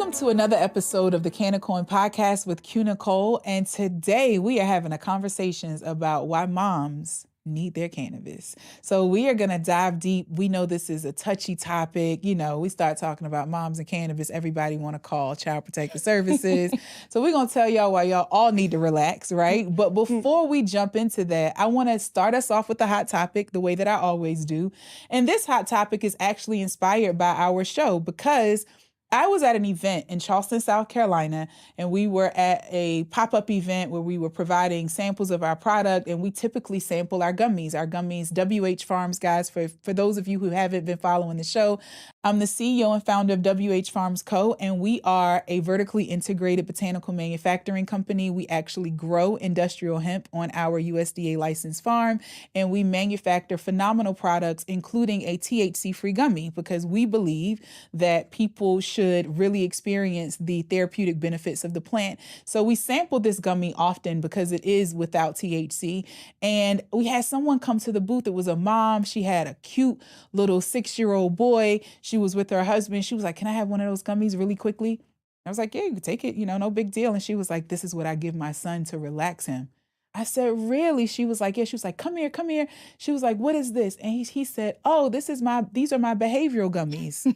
Welcome to another episode of the Canicoin Podcast with Q Nicole. And today we are having a conversations about why moms need their cannabis. So we are going to dive deep. We know this is a touchy topic. You know, we start talking about moms and cannabis. Everybody want to call Child Protective Services. So we're going to tell y'all why y'all all need to relax, right? But before we jump into that, I want to start us off with the hot topic the way that I always do. And this hot topic is actually inspired by our show because I was at an event in Charleston, South Carolina, and we were at a pop-up event where we were providing samples of our product, and we typically sample our gummies. WH Farms, guys, for those of you who haven't been following the show, I'm the CEO and founder of WH Farms Co., and we are a vertically integrated botanical manufacturing company. We actually grow industrial hemp on our USDA licensed farm, and we manufacture phenomenal products, including a THC-free gummy, because we believe that people should really experience the therapeutic benefits of the plant. So we sample this gummy often because it is without THC. And we had someone come to the booth. It was a mom. She had a cute little 6-year-old boy. She was with her husband. She was like, "Can I have one of those gummies really quickly?" I was like, "Yeah, you can take it, no big deal." And she was like, "This is what I give my son to relax him." I said, "Really?" She was like, "Yeah." She was like, "Come here." She was like, "What is this?" And he said, "Oh, these are my behavioral gummies."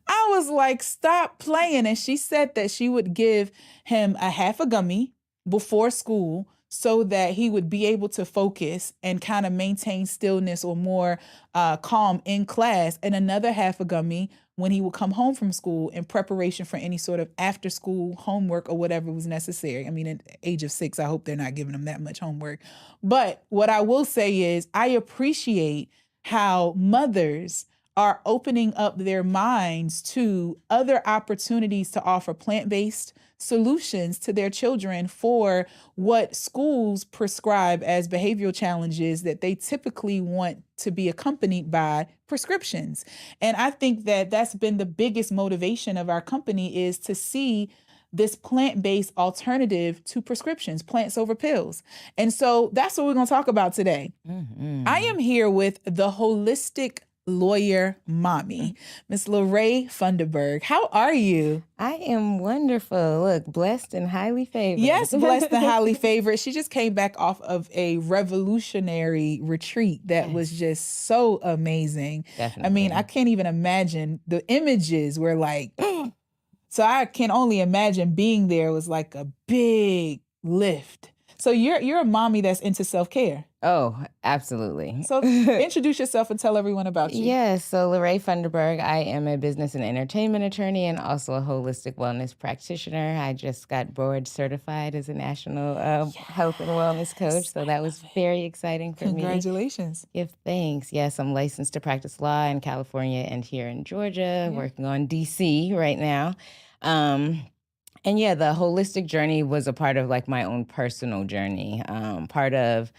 I was like, "Stop playing." And she said that she would give him a half a gummy before school so that he would be able to focus and kind of maintain stillness or more calm in class, and another half a gummy when he would come home from school in preparation for any sort of after school homework or whatever was necessary. I mean, at the age of 6, I hope they're not giving him that much homework. But what I will say is I appreciate how mothers are opening up their minds to other opportunities to offer plant-based solutions to their children for what schools prescribe as behavioral challenges that they typically want to be accompanied by prescriptions. And I think that that's been the biggest motivation of our company, is to see this plant-based alternative to prescriptions, plants over pills. And so that's what we're going to talk about today. I am here with the holistic lawyer mommy, Miss Lorraine Funderburg. How are you? I am wonderful. Look, blessed and highly favored. Yes, blessed and highly favored. She just came back off of a revolutionary retreat that was just so amazing. Definitely. I mean, I can't even imagine. The images were like, so I can only imagine being there was like a big lift. So you're a mommy that's into self-care. Oh, absolutely. So introduce yourself and tell everyone about you. Yes, so Lorraine Funderburg. I am a business and entertainment attorney and also a holistic wellness practitioner. I just got board certified as a national health and wellness coach, so that was very exciting for me. Congratulations. Give thanks. Yes, I'm licensed to practice law in California and here in Georgia, working on DC right now. And yeah, the holistic journey was a part of like my own personal journey. Part of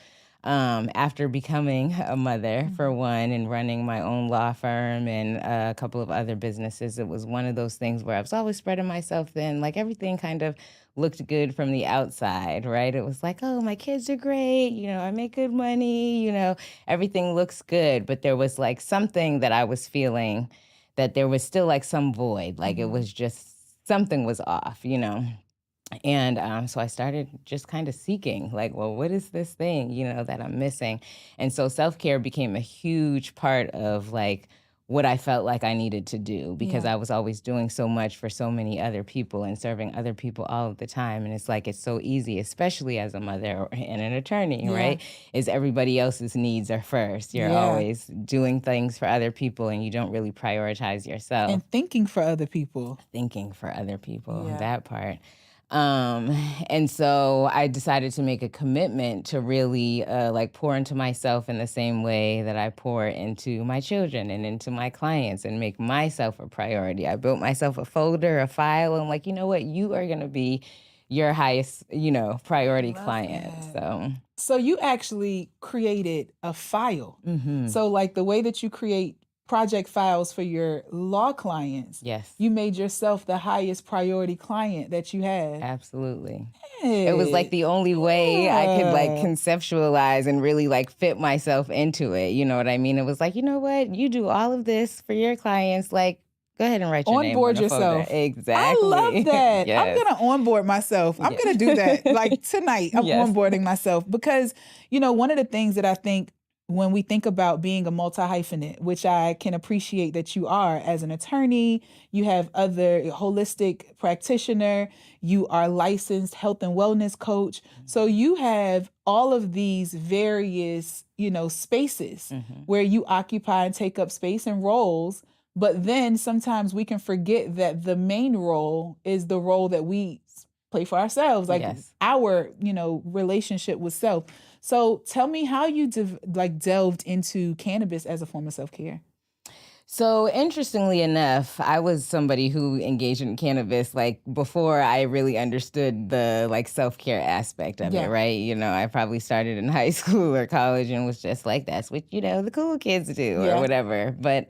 after becoming a mother, for one, and running my own law firm and a couple of other businesses, it was one of those things where I was always spreading myself thin. Like everything kind of looked good from the outside, right? It was like, oh, my kids are great. I make good money. Everything looks good. But there was like something that I was feeling that there was still like some void. Like it was just something was off, And so I started just kind of seeking, like, well, what is this thing, that I'm missing? And so self-care became a huge part of like what I felt like I needed to do, because I was always doing so much for so many other people and serving other people all of the time. And it's like, it's so easy, especially as a mother and an attorney, right? Is everybody else's needs are first. You're always doing things for other people and you don't really prioritize yourself. And thinking for other people. That part. And so I decided to make a commitment to really like pour into myself in the same way that I pour into my children and into my clients, and make myself a priority. I built myself a folder, a file. I'm like, you know what? You are going to be your highest, priority client. So you actually created a file. So like the way that you create project files for your law clients. Yes. You made yourself the highest priority client that you had. Absolutely. It was like the only way I could like conceptualize and really like fit myself into it. You know what I mean? It was like, you know what? You do all of this for your clients. Like, Go ahead and write your name on Onboard a folder. yourself. I love Exactly. that. I'm Yes. going to onboard myself. I'm Yeah. going to do that. Like tonight, I'm Yes. onboarding myself because, one of the things that I think when we think about being a multi-hyphenate, which I can appreciate that you are as an attorney, you have other holistic practitioner, you are licensed health and wellness coach. So you have all of these various, spaces Mm-hmm. where you occupy and take up space and roles. But then sometimes we can forget that the main role is the role that we play for ourselves, like Yes. our, relationship with self. So tell me how you delved into cannabis as a form of self-care. So interestingly enough, I was somebody who engaged in cannabis like before I really understood the like self-care aspect of Yeah. it, right? I probably started in high school or college and was just like, that's what, the cool kids do Yeah. or whatever. But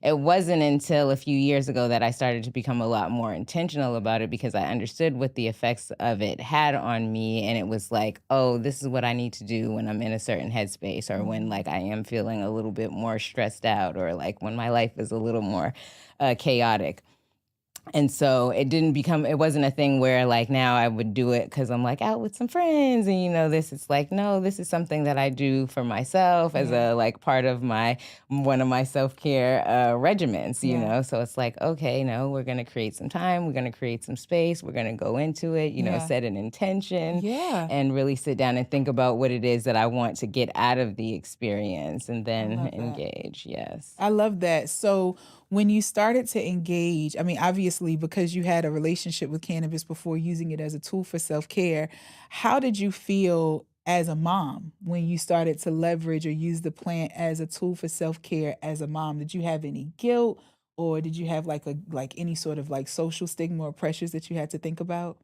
it wasn't until a few years ago that I started to become a lot more intentional about it because I understood what the effects of it had on me. And it was like, oh, this is what I need to do when I'm in a certain headspace or when like I am feeling a little bit more stressed out or like when my life is a little more chaotic. And so it wasn't a thing where like now I would do it because I'm like out with some friends and this. It's like, no, this is something that I do for myself as a like part of one of my self-care regimens, So it's like, okay, no, we're going to create some time. We're going to create some space. We're going to go into it, set an intention and really sit down and think about what it is that I want to get out of the experience and then engage. Yes. I love that. So when you started to engage, I mean, obviously, because you had a relationship with cannabis before using it as a tool for self-care, how did you feel as a mom when you started to leverage or use the plant as a tool for self-care as a mom? Did you have any guilt or did you have like any sort of like social stigma or pressures that you had to think about?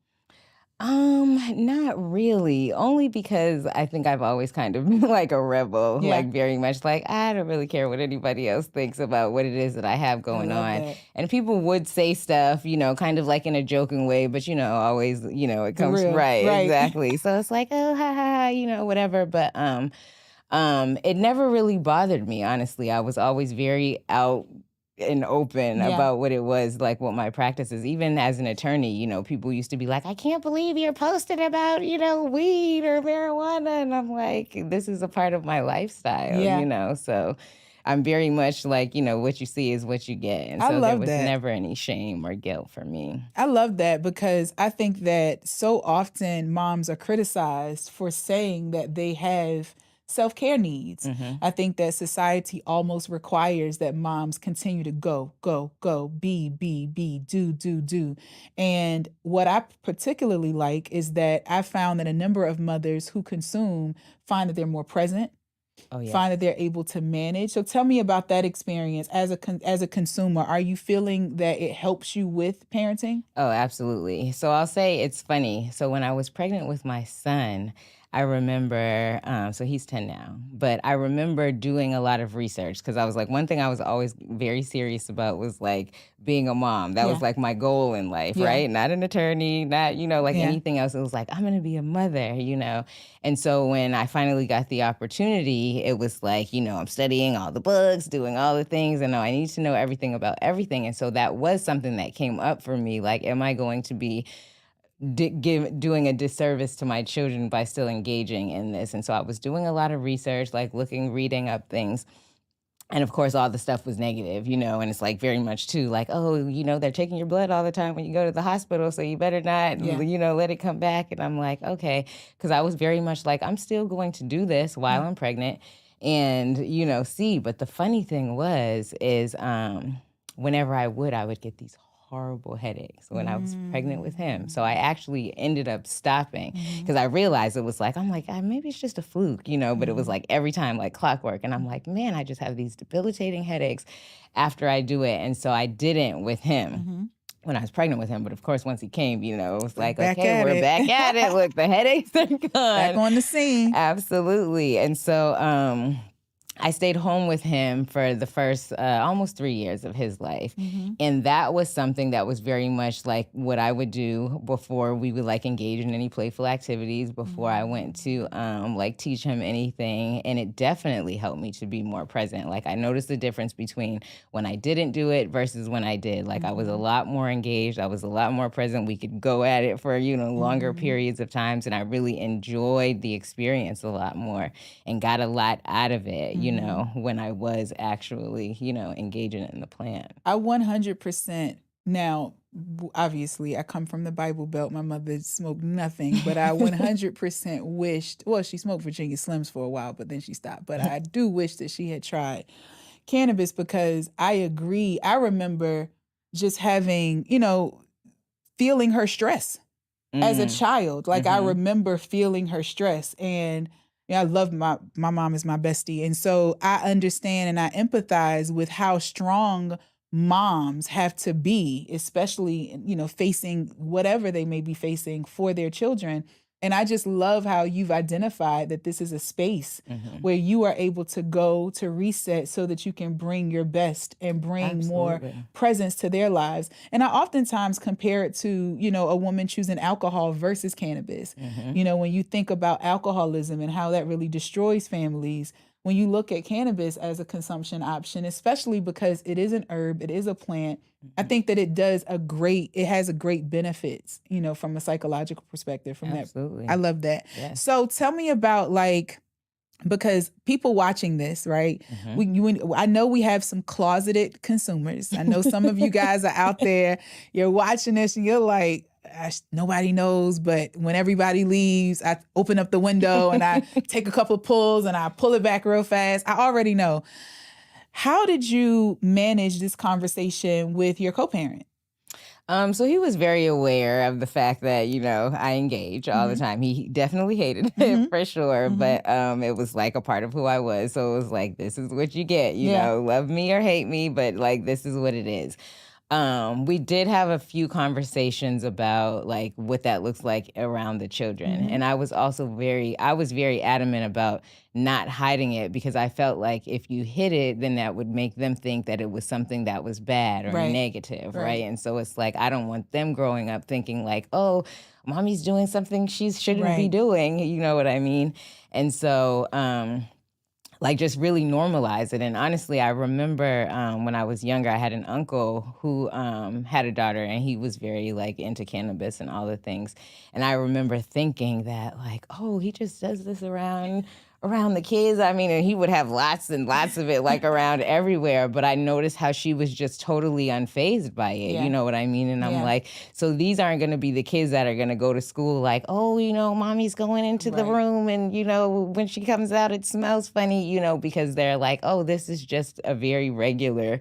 Not really. Only because I think I've always kind of been like a rebel, Yeah. like very much like I don't really care what anybody else thinks about what it is that I have going on. That. And people would say stuff, kind of like in a joking way, but always, it comes real, right, right. exactly. So it's like, oh, ha ha, ha, whatever. But it never really bothered me, honestly. I was always very out and open about what it was, like what my practice is. Even as an attorney, people used to be like, I can't believe you're posting about, weed or marijuana. And I'm like, this is a part of my lifestyle, So I'm very much like, what you see is what you get. And so there was never any shame or guilt for me. I love that because I think that so often moms are criticized for saying that they have self-care needs. I think that society almost requires that moms continue to go, be, do. And what I particularly like is that I found that a number of mothers who consume find that they're more present, find that they're able to manage. So tell me about that experience as a consumer. Are you feeling that it helps you with parenting? Oh, absolutely. So I'll say it's funny. So when I was pregnant with my son, I remember, so he's 10 now, but I remember doing a lot of research because I was like, one thing I was always very serious about was like being a mom. That was like my goal in life, right? Not an attorney, not, anything else. It was like, I'm going to be a mother. And so when I finally got the opportunity, it was like, I'm studying all the books, doing all the things, and I need to know everything about everything. And so that was something that came up for me. Like, am I going to be doing a disservice to my children by still engaging in this? And so I was doing a lot of research, like reading up things. And of course, all the stuff was negative, and it's like very much too like, oh, they're taking your blood all the time when you go to the hospital. So you better not, let it come back. And I'm like, okay, because I was very much like, I'm still going to do this while I'm pregnant and, see. But the funny thing is whenever I would get these horrible headaches when I was pregnant with him. So I actually ended up stopping because I realized it was like, I'm like, maybe it's just a fluke, but it was like every time like clockwork. And I'm like, man, I just have these debilitating headaches after I do it. And so I didn't with him. When I was pregnant with him. But of course, once he came, it was like, okay, we're back at it. Look, the headaches are gone. Back on the scene. Absolutely. And so, I stayed home with him for the first almost 3 years of his life. Mm-hmm. And that was something that was very much like what I would do before we would like engage in any playful activities, before I went to like teach him anything. And it definitely helped me to be more present. Like I noticed the difference between when I didn't do it versus when I did. Like I was a lot more engaged. I was a lot more present. We could go at it for, longer periods of times. And I really enjoyed the experience a lot more and got a lot out of it, when I was actually, engaging in the plan. I 100%. Now, obviously, I come from the Bible Belt. My mother smoked nothing, but I 100% wished, well, she smoked Virginia Slims for a while, but then she stopped. But I do wish that she had tried cannabis because I agree. I remember just having, feeling her stress as a child. Like I remember feeling her stress, and I love my mom is my bestie. And so I understand and I empathize with how strong moms have to be, especially, facing whatever they may be facing for their children. And I just love how you've identified that this is a space where you are able to go to reset so that you can bring your best and bring more presence to their lives. And I oftentimes compare it to, a woman choosing alcohol versus cannabis. When you think about alcoholism and how that really destroys families, when you look at cannabis as a consumption option, especially because it is an herb, it is a plant, I think that it has a great benefits, from a psychological perspective from Absolutely. that. I love that. Yes. So tell me about because people watching this, right? I know we have some closeted consumers. I know some of you guys are out there, you're watching this and you're like, nobody knows, but when everybody leaves, I open up the window and I take a couple of pulls and I pull it back real fast. I already know. How did you manage this conversation with your co-parent? So he was very aware of the fact that, I engage all the time. He definitely hated it for sure, but it was like a part of who I was. So it was like, this is what you get, love me or hate me, but like, this is what it is. We did have a few conversations about like what that looks like around the children. And I was also very adamant about not hiding it because I felt like if you hid it, then that would make them think that it was something that was bad or negative, right? And so it's like, I don't want them growing up thinking like, oh, mommy's doing something she shouldn't be doing, you know what I mean? And so, like just really normalize it. And honestly, I remember when I was younger, I had an uncle who had a daughter and he was very like into cannabis and all the things. And I remember thinking that like, oh, he just does this around the kids. I mean, and he would have lots and lots of it like around everywhere. But I noticed how she was just totally unfazed by it. You know what I mean? And I'm like, so these aren't going to be the kids that are going to go to school like, oh, mommy's going into the room and, when she comes out, it smells funny, because they're like, oh, this is just a very regular,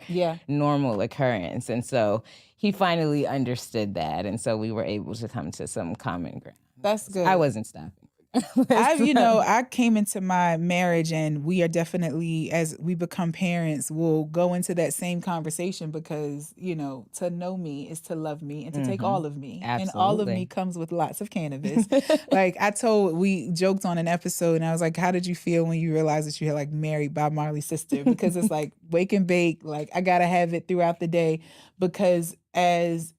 normal occurrence. And so he finally understood that. And so we were able to come to some common ground. That's good. I wasn't stopping. I came into my marriage and we are definitely, as we become parents, we'll go into that same conversation because, to know me is to love me and to take all of me. Absolutely. And all of me comes with lots of cannabis. Like we joked on an episode and I was like, how did you feel when you realized that you had like married Bob Marley's sister? Because it's like wake and bake, like I gotta have it throughout the day because as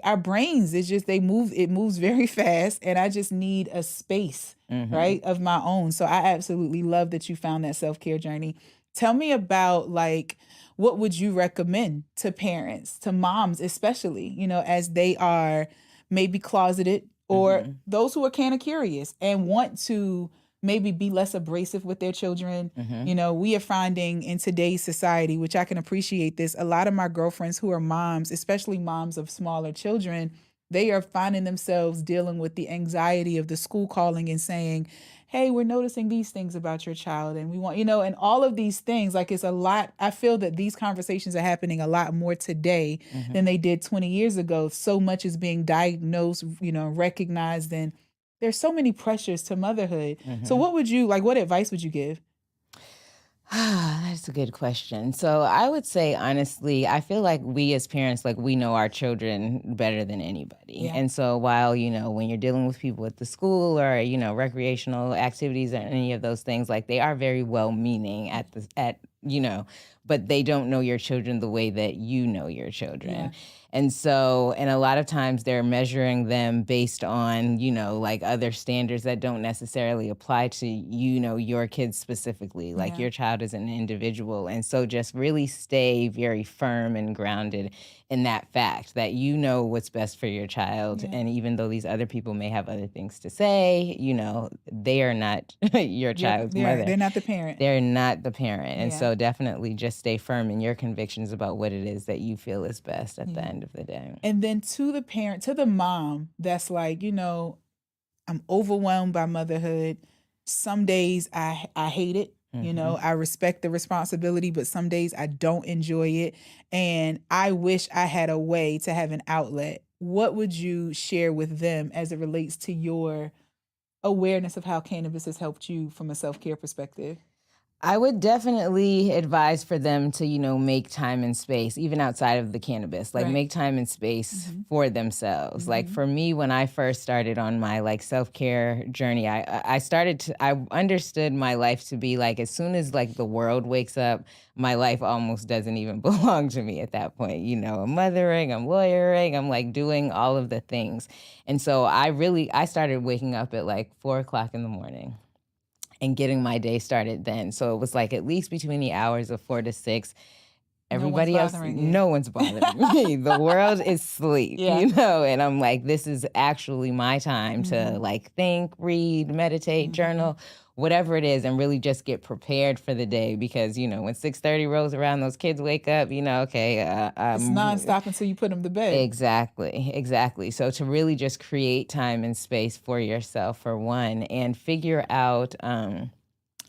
our brains, it moves very fast and I just need a space, right, of my own. So I absolutely love that you found that self-care journey. Tell me about like, what would you recommend to parents, to moms, especially, as they are maybe closeted or those who are kind of curious and want to maybe be less abrasive with their children. We are finding in today's society, which I can appreciate this, a lot of my girlfriends who are moms, especially moms of smaller children, they are finding themselves dealing with the anxiety of the school calling and saying, hey, we're noticing these things about your child and we want, and all of these things, like it's a lot. I feel that these conversations are happening a lot more today than they did 20 years ago. So much is being diagnosed, recognized, and there's so many pressures to motherhood. So what advice would you give? That's a good question. So I would say, honestly, I feel like we as parents, like we know our children better than anybody. Yeah. And so while, when you're dealing with people at the school or, recreational activities or any of those things, like they are very well meaning but they don't know your children the way that you know your children. Yeah. And so, and a lot of times they're measuring them based on, like other standards that don't necessarily apply to, your kids specifically. Like Yeah. your child is an individual. And so just really stay very firm and grounded in that fact that you know what's best for your child. Yeah. And even though these other people may have other things to say, they are not your child's mother. They're not the parent. They're not the parent. And Yeah. so definitely just stay firm in your convictions about what it is that you feel is best at the end of the day. And then to the parent, to the mom that's like, I'm overwhelmed by motherhood. Some days I hate it. I respect the responsibility, but some days I don't enjoy it. And I wish I had a way to have an outlet. What would you share with them as it relates to your awareness of how cannabis has helped you from a self-care perspective? I would definitely advise for them to, make time and space, even outside of the cannabis, like make time and space for themselves. Like for me, when I first started on my self-care journey, I understood my life to be like, as soon as the world wakes up, my life almost doesn't even belong to me at that point. I'm mothering, I'm lawyering, I'm doing all of the things. And so I started waking up at 4:00 in the morning and getting my day started then. So it was at least between the hours of 4 to 6. Everybody else, no one's bothering me. The world is asleep, and I'm this is actually my time to think, read, meditate, journal, whatever it is, and really just get prepared for the day because, when 6:30 rolls around, those kids wake up, okay. It's nonstop until you put them to bed. Exactly. So to really just create time and space for yourself, for one, and figure out,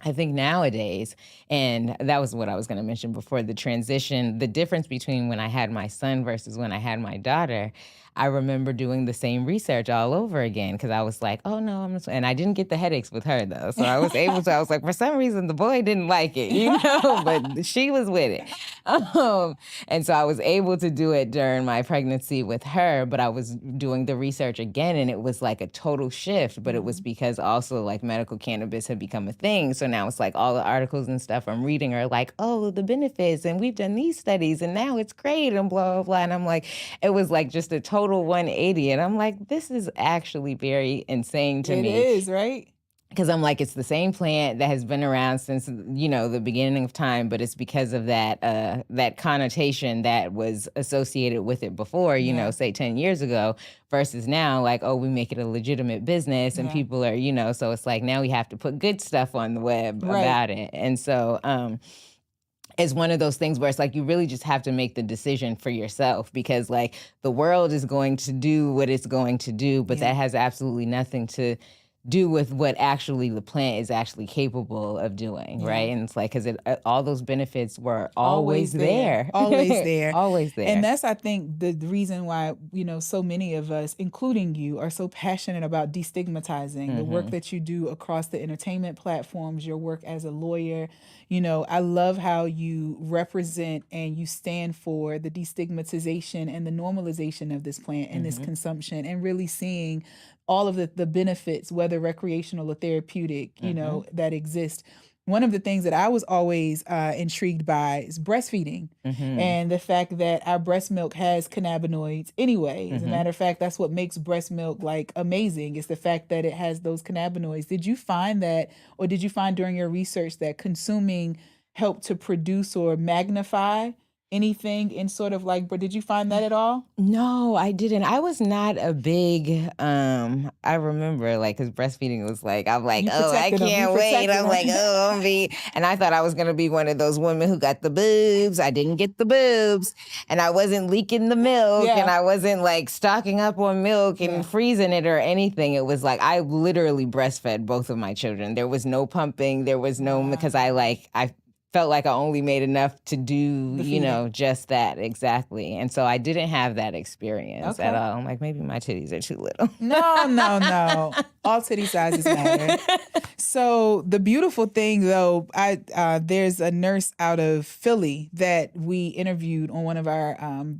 I think nowadays, and that was what I was going to mention before, the transition, the difference between when I had my son versus when I had my daughter. I remember doing the same research all over again because I was like, oh no, and I didn't get the headaches with her though. So I was able to, I was like, for some reason the boy didn't like it, but she was with it. And so I was able to do it during my pregnancy with her, but I was doing the research again and it was a total shift, but it was because also medical cannabis had become a thing. So now it's all the articles and stuff I'm reading are oh, the benefits and we've done these studies and now it's great and blah, blah, blah. And I'm it was just a total 180. And I'm this is actually very insane to me. It is, right? Because I'm it's the same plant that has been around since, the beginning of time, but it's because of that connotation that was associated with it before, say 10 years ago versus now, oh, we make it a legitimate business and people are, so it's now we have to put good stuff on the web about it. And so, it's one of those things where it's you really just have to make the decision for yourself because the world is going to do what it's going to do, but that has absolutely nothing to do with what actually the plant is actually capable of doing, right? And it's because all those benefits were always there. Always there. Always there. And that's, I think, the reason why, so many of us, including you, are so passionate about destigmatizing the work that you do across the entertainment platforms, your work as a lawyer. I love how you represent and you stand for the destigmatization and the normalization of this plant and this consumption and really seeing all of the benefits, whether recreational or therapeutic, that exist. One of the things that I was always intrigued by is breastfeeding and the fact that our breast milk has cannabinoids anyway. As a matter of fact, that's what makes breast milk amazing. It's the fact that it has those cannabinoids. Did you find that, or did you find during your research that consuming helped to produce or magnify anything in sort of but did you find that at all? No, I didn't. I was not a big, I remember because breastfeeding was I'm oh, I can't wait. I'm oh, I'm and I thought I was going to be one of those women who got the boobs. I didn't get the boobs and I wasn't leaking the milk and I wasn't stocking up on milk and freezing it or anything. It was I literally breastfed both of my children. There was no pumping. There was no, because I felt like I only made enough to do, The feeding. just that exactly. And so I didn't have that experience at Okay. all. I'm like, maybe my titties are too little. No, no, no. All titty sizes matter. So the beautiful thing, though, there's a nurse out of Philly that we interviewed on one of our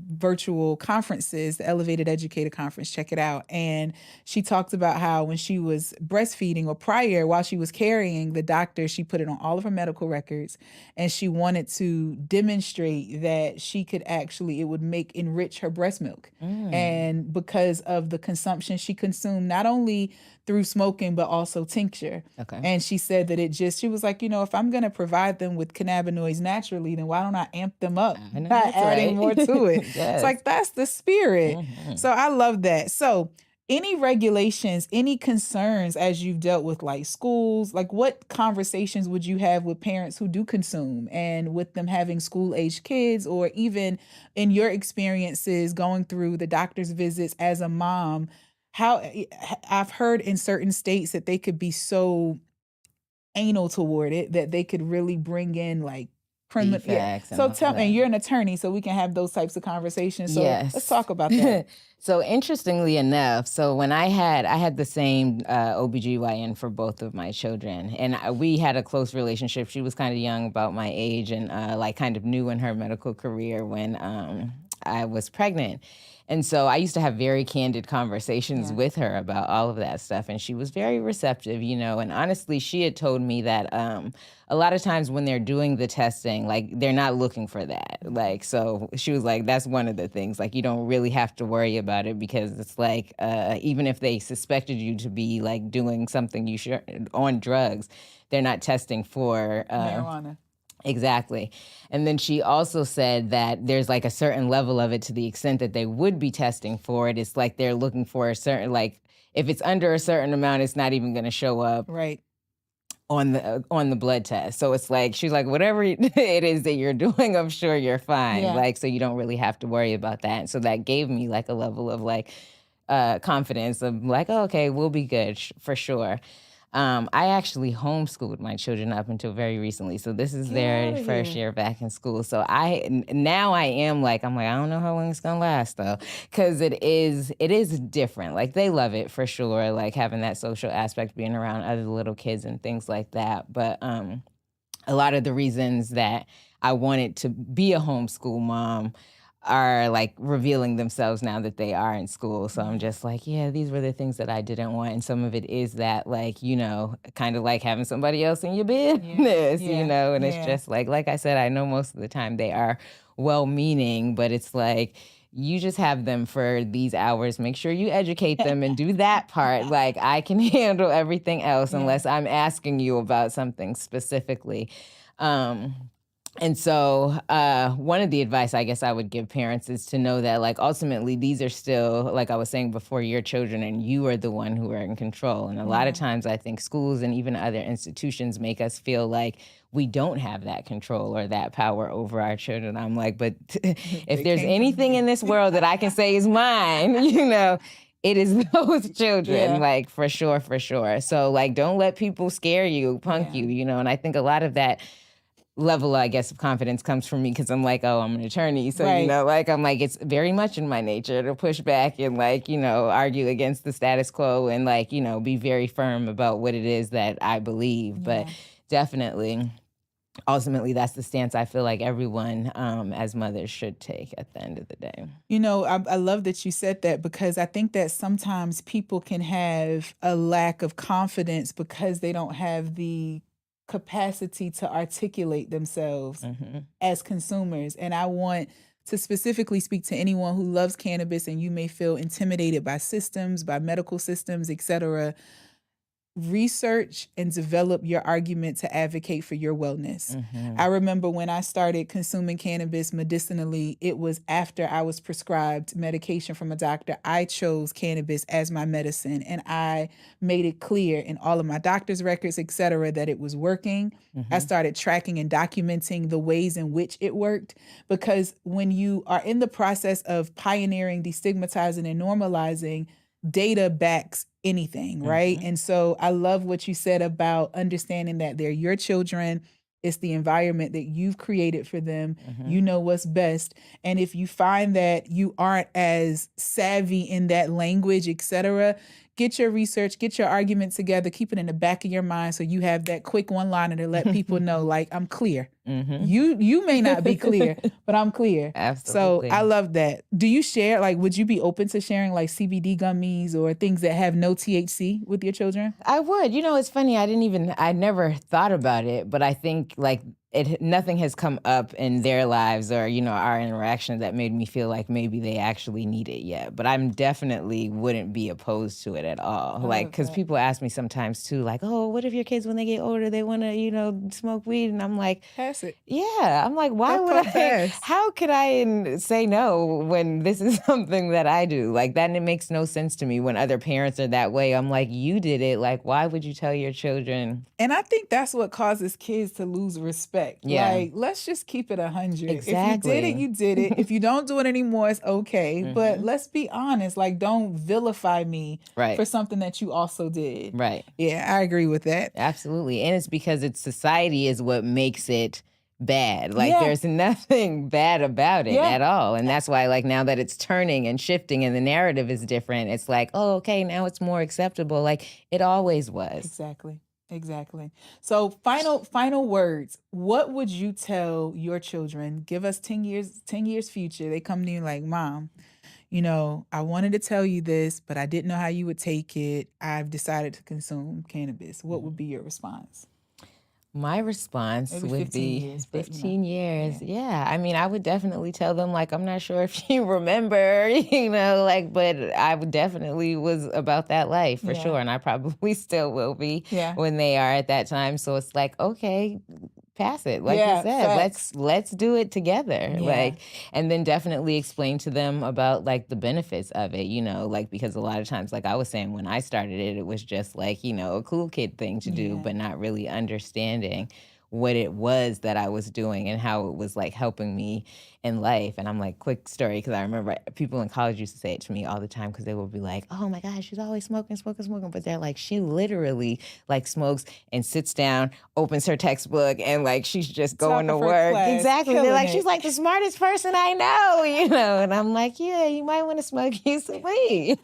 virtual conferences, the Elevated Educator Conference. Check it out. And she talked about how when she was breastfeeding or prior, while she was carrying, the doctor, she put it on all of her medical records, and she wanted to demonstrate that she could actually, it would enrich her breast milk. And because of the consumption she consumed, not only through smoking, but also tincture. Okay. And she said that she was like, if I'm going to provide them with cannabinoids naturally, then why don't I amp them up by adding more to it? Yes. It's like, that's the spirit. So I love that. So any regulations, any concerns as you've dealt with like schools, like what conversations would you have with parents who do consume and with them having school age kids, or even in your experiences going through the doctor's visits as a mom? How I've heard in certain states that they could be so anal toward it that they could really bring in like criminal. Yeah. Defects and So all of tell me, that. you're an attorney, so we can have those types of conversations. So Yes. let's talk about that. So interestingly enough, so when I had the same OBGYN for both of my children, and we had a close relationship. She was kind of young, about my age, and like kind of new in her medical career when I was pregnant. And so I used to have very candid conversations with her about all of that stuff. And she was very receptive, and honestly, she had told me that a lot of times when they're doing the testing, like they're not looking for that. Like, so she was like, that's one of the things, like you don't really have to worry about it, because it's like, even if they suspected you to be like doing something you should on drugs, they're not testing for Marijuana. Exactly. And then she also said that there's like a certain level of it, to the extent that they would be testing for it. It's like they're looking for a certain, like if it's under a certain amount, it's not even going to show up Right. on the blood test. So it's like, she's like, whatever it is that you're doing, I'm sure you're fine. Yeah. Like, so you don't really have to worry about that. And so that gave me like a level of like confidence of like, oh, okay, we'll be good for sure. I actually homeschooled my children up until very recently. So this is their first year back in school. So now I am like, I'm like, I don't know how long it's gonna last though. Cause it is different. Like they love it for sure. Like having that social aspect, being around other little kids and things like that. But a lot of the reasons that I wanted to be a homeschool mom are like revealing themselves now that they are in school. So I'm just like, yeah, these were the things that I didn't want. And some of it is that, like, kind of like having somebody else in your business, and it's just like I said, I know most of the time they are well-meaning, but it's like, you just have them for these hours. Make sure you educate them and do that part. Like I can handle everything else unless I'm asking you about something specifically. And so one of the advice I guess I would give parents is to know that like ultimately these are still, like I was saying before, your children, and you are the one who are in control. And a lot of times I think schools and even other institutions make us feel like we don't have that control or that power over our children. I'm like, but if there's anything in this world that I can say is mine, it is those children, like for sure. So like, don't let people scare you, punk you, and I think a lot of that level, I guess, of confidence comes from me because I'm like, oh, I'm an attorney. So, like, I'm like, it's very much in my nature to push back and like, argue against the status quo and like, be very firm about what it is that I believe. But definitely, ultimately, that's the stance I feel like everyone as mothers should take at the end of the day. I love that you said that, because I think that sometimes people can have a lack of confidence because they don't have the capacity to articulate themselves as consumers. And I want to specifically speak to anyone who loves cannabis and you may feel intimidated by systems, by medical systems, etc. Research and develop your argument to advocate for your wellness. I remember when I started consuming cannabis medicinally, it was after I was prescribed medication from a doctor. I chose cannabis as my medicine, and I made it clear in all of my doctor's records, et cetera, that it was working. I started tracking and documenting the ways in which it worked, because when you are in the process of pioneering, destigmatizing, and normalizing, data backs anything, right? And so I love what you said about understanding that they're your children. It's the environment that you've created for them. Mm-hmm. You know what's best. And if you find that you aren't as savvy in that language, etc., get your research, get your argument together, keep it in the back of your mind so you have that quick one-liner to let people know, like, I'm clear. Mm-hmm. You may not be clear, but I'm clear. Absolutely. So I love that. Do you share, like, would you be open to sharing like CBD gummies or things that have no THC with your children? I would. You know, it's funny. I never thought about it, but I think like nothing has come up in their lives or, you know, our interactions that made me feel like maybe they actually need it yet. But I'm definitely wouldn't be opposed to it at all. Like, because people ask me sometimes too, like, oh, what if your kids, when they get older, they want to, you know, smoke weed? And I'm like, pass it. Yeah. I'm like, why would I? Pass. How could I say no when this is something that I do? Like that, and it makes no sense to me when other parents are that way. I'm like, you did it. Like, why would you tell your children? And I think that's what causes kids to lose respect. Yeah. Like, let's just keep it 100. Exactly. If you did it, you did it. If you don't do it anymore, it's okay. But let's be honest. Like, don't vilify me for something that you also did. Right. Yeah, I agree with that. Absolutely. And it's because it's society is what makes it bad. Like there's nothing bad about it at all. And that's why like now that it's turning and shifting and the narrative is different, it's like, oh, okay, now it's more acceptable. Like it always was. Exactly. So final words. What would you tell your children? Give us 10 years future. They come to you like, Mom, you know, I wanted to tell you this, but I didn't know how you would take it. I've decided to consume cannabis. What would be your response? My response would be 15 years. Yeah. I mean, I would definitely tell them, like, I'm not sure if you remember, you know, like, but I would definitely was about that life for sure. And I probably still will be when they are at that time. So it's like, okay, pass it. Like you said, let's do it together. Like, and then definitely explain to them about like the benefits of it, you know, like, because a lot of times, like I was saying, when I started it, it was just like, you know, a cool kid thing to do, but not really understanding what it was that I was doing and how it was like helping me in life. And I'm like, quick story, because I remember people in college used to say it to me all the time because they would be like, oh my gosh, she's always smoking. But they're like, she literally like smokes and sits down, opens her textbook, and like she's just going to work. Exactly. They're like, she's like the smartest person I know, you know? And I'm like, yeah, you might want to smoke you some weed.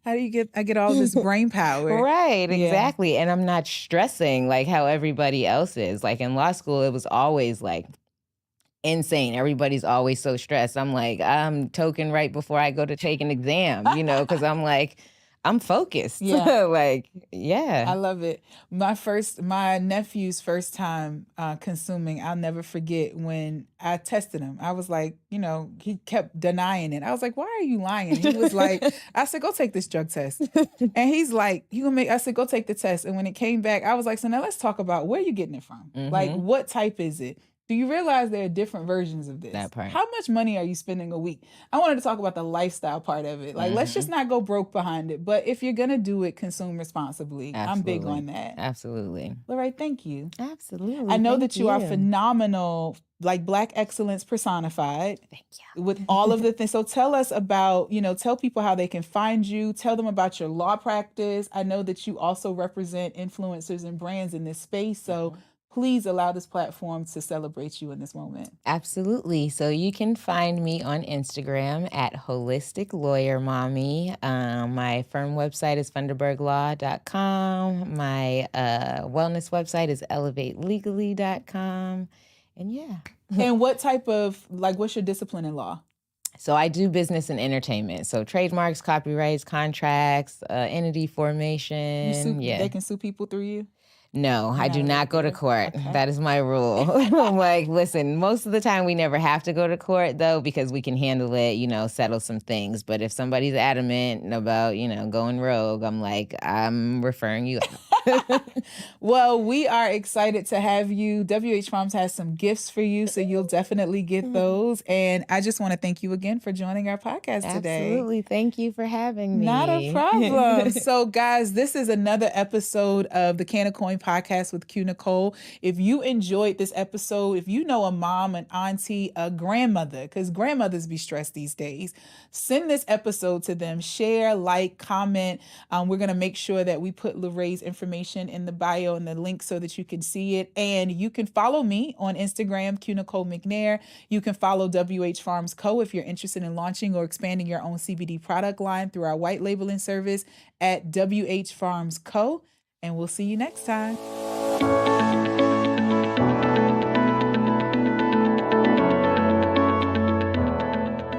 How do you get all this brain power? Right, exactly. And I'm not stressing like how everybody else is. Like in law school, it was always like insane. Everybody's always so stressed. I'm like, I'm token right before I go to take an exam, you know, because I'm like, I'm focused. Like, I love it. My nephew's first time consuming, I'll never forget when I tested him. I was like, you know, he kept denying it. I was like, why are you lying? He was like, I said, go take this drug test. And he's like, I said, go take the test. And when it came back, I was like, so now let's talk about where you getting it from. Like, what type is it? Do you realize there are different versions of this? That part. How much money are you spending a week? I wanted to talk about the lifestyle part of it. Like, let's just not go broke behind it. But if you're going to do it, consume responsibly. I'm big on that. Absolutely. Lorraine, thank you. Absolutely. I know that you are phenomenal, like Black excellence personified. Thank you. With all of the things. So tell us about, you know, tell people how they can find you. Tell them about your law practice. I know that you also represent influencers and brands in this space. So please allow this platform to celebrate you in this moment. Absolutely. So you can find me on Instagram at Holistic Lawyer Mommy. My firm website is funderburglaw.com. My wellness website is elevatelegally.com. And And what type of, like, what's your discipline in law? So I do business and entertainment. So trademarks, copyrights, contracts, entity formation. They can sue people through you? No, I do not go to court. Okay. That is my rule. I'm like, listen, most of the time we never have to go to court, though, because we can handle it, you know, settle some things. But if somebody's adamant about, you know, going rogue, I'm like, I'm referring you out. Well, we are excited to have you. WH Farms has some gifts for you, so you'll definitely get those. And I just want to thank you again for joining our podcast today. Absolutely. Thank you for having me. Not a problem. So, guys, this is another episode of the Can of Coin podcast with Q Nicole. If you enjoyed this episode, if you know a mom, an auntie, a grandmother, because grandmothers be stressed these days, send this episode to them. Share, like, comment. We're going to make sure that we put Lorraine's information information in the bio and the link so that you can see it. And you can follow me on Instagram, Q Nicole McNair. You can follow WH Farms Co. if you're interested in launching or expanding your own CBD product line through our white labeling service at WH Farms Co. And we'll see you next time.